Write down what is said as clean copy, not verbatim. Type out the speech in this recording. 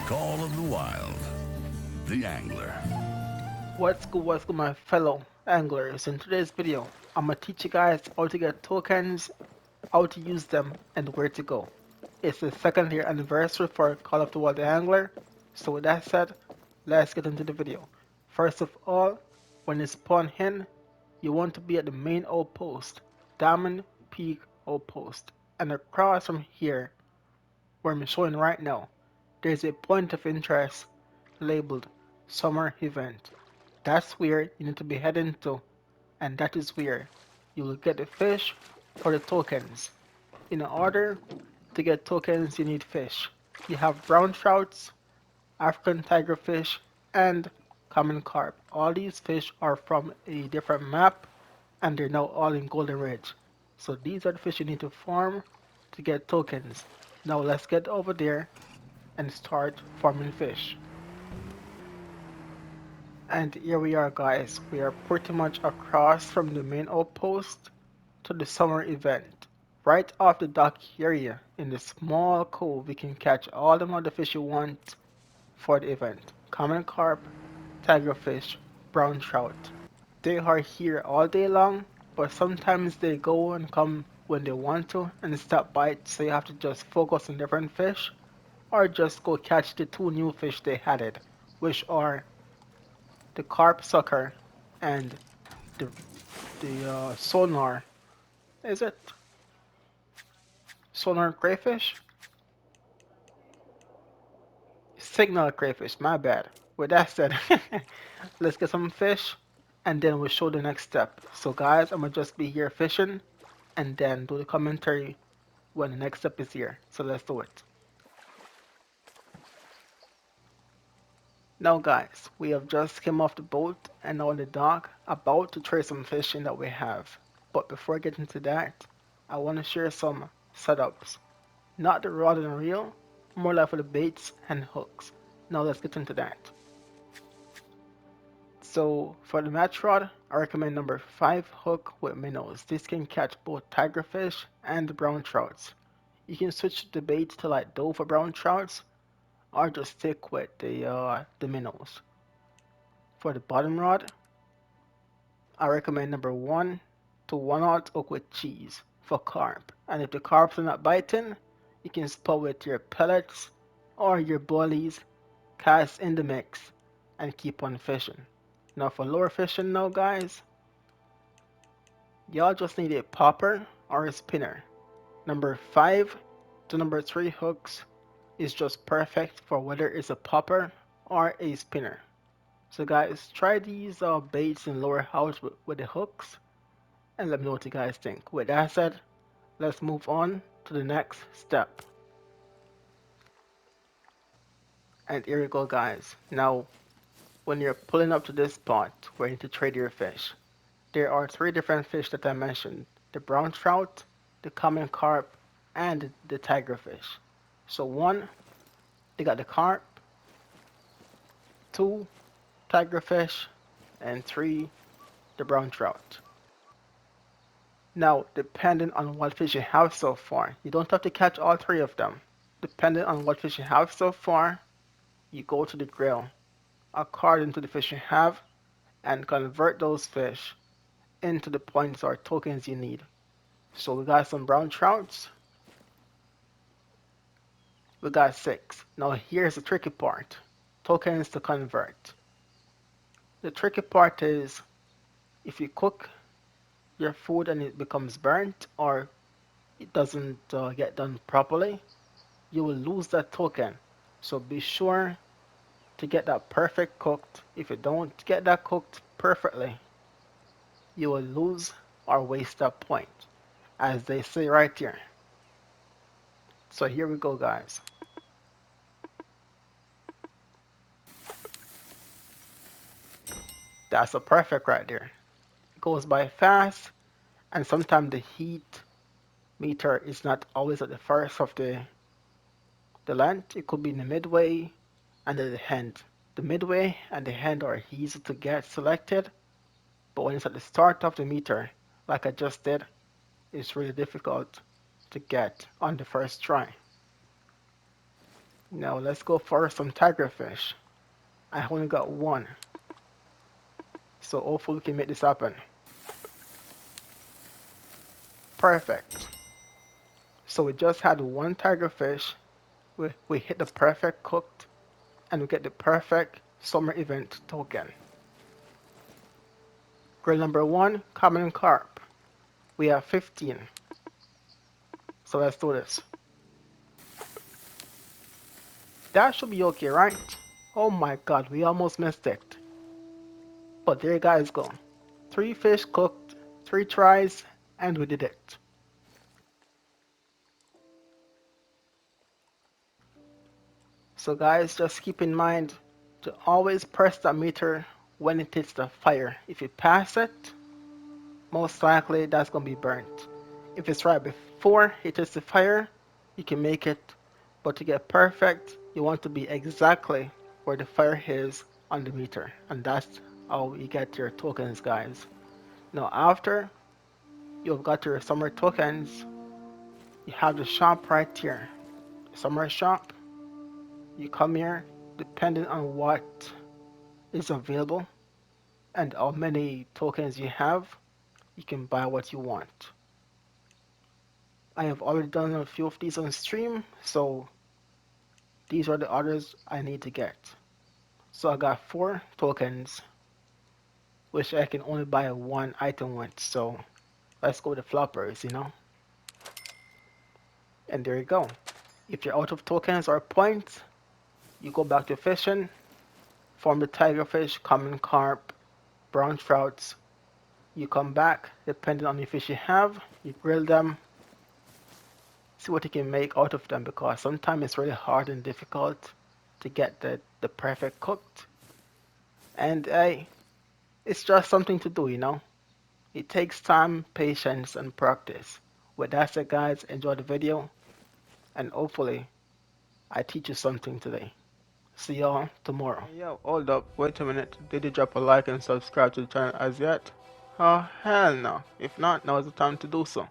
Call of the Wild. The Angler. What's good my fellow anglers? In today's video, I'm gonna teach you guys how to get tokens, how to use them, and where to go. It's the second year anniversary for Call of the Wild the Angler, so with that said, let's get into the video. First of all, when you spawn in, you want to be at the main outpost, Diamond Peak Outpost, and across from here, where I'm showing right now, there's a point of interest labeled Summer Event. That's where you need to be heading to, and that is where you will get the fish for the tokens. In order to get tokens, you need fish. You have brown trouts, African tigerfish, and common carp. All these fish are from a different map, and they're now all in Golden Ridge. So these are the fish you need to farm to get tokens. Now let's get over there and start farming fish. And here we are guys, we are pretty much across from the main outpost to the summer event. Right off the dock area, in the small cove, we can catch all the other fish you want for the event. Common carp, tigerfish, brown trout. They are here all day long, but sometimes they go and come when they want to and stop bite, so you have to just focus on different fish or just go catch the two new fish they added, which are the carp sucker and the sonar. Is it sonar crayfish? Signal crayfish. My bad. With that said, let's get some fish, and then we'll show the next step. So guys, I'm gonna just be here fishing, and then do the commentary when the next step is here. So let's do it. Now guys, we have just came off the boat and on the dock about to trade some fishing that we have. But before I get into that, I want to share some setups. Not the rod and reel, more like for the baits and hooks. Now let's get into that. So for the match rod, I recommend number 5 hook with minnows. This can catch both tigerfish and brown trouts. You can switch the bait to like dough for brown trouts or just stick with the minnows. For the bottom rod, I recommend number 1 to 1/0 hook with cheese for carp. And if the carps are not biting, you can spot with your pellets or your bullies, cast in the mix, and keep on fishing. Now for lure fishing now guys, y'all just need a popper or a spinner. Number 5 to number 3 hooks is just perfect for whether it's a popper or a spinner. So guys, try these baits and lure house with the hooks and let me know what you guys think. With that said, let's move on to the next step. And here we go guys. Now, when you're pulling up to this spot where you need to trade your fish, there are 3 different fish that I mentioned. The brown trout, the common carp, and the tigerfish. So 1, they got the carp, 2, tigerfish, and 3, the brown trout. Now, depending on what fish you have so far, you don't have to catch all 3 of them. Depending on what fish you have so far, you go to the grill according to the fish you have and convert those fish into the points or tokens you need. So we got some brown trouts, we got 6. Now here's the tricky part, tokens to convert. The tricky part is if you cook your food and it becomes burnt or it doesn't get done properly, you will lose that token. So be sure to get that perfect cooked. If you don't get that cooked perfectly, you will lose or waste that point, as they say right here. So here we go, guys. That's a perfect right there. It goes by fast, and sometimes the heat meter is not always at the first of the length. It could be in the midway and at the end. The midway and the end are easy to get selected, but when it's at the start of the meter, like I just did, it's really difficult to get on the first try. Now let's go for some tigerfish. I only got one, so hopefully we can make this happen. Perfect. So we just had one tigerfish. We hit the perfect cooked, and we get the perfect summer event token. Grill number 1, common carp. We have 15. So let's do this. That should be okay, right? Oh my god, we almost missed it. But there you guys go. 3 fish cooked, 3 tries, and we did it. So guys, just keep in mind to always press that meter when it hits the fire. If you pass it, most likely that's going to be burnt. If it's right before it hits the fire, you can make it. But to get perfect, you want to be exactly where the fire is on the meter. And that's how you get your tokens, guys. Now after you've got your summer tokens, you have the shop right here. Summer shop. You come here, depending on what is available and how many tokens you have, you can buy what you want. I have already done a few of these on stream, so these are the orders I need to get. So I got 4 tokens, which I can only buy one item with, so let's go with the floppers, you know? And there you go. If you're out of tokens or points, you go back to fishing, farm the tigerfish, common carp, brown trouts. You come back, depending on the fish you have, you grill them, see what you can make out of them, because sometimes it's really hard and difficult to get the perfect cooked. And it's just something to do, you know? It takes time, patience, and practice. With that said, guys, enjoy the video, and hopefully I teach you something today. See y'all tomorrow. Yo, hold up, wait a minute. Did you drop a like and subscribe to the channel as yet? Oh, hell no. If not, now is the time to do so.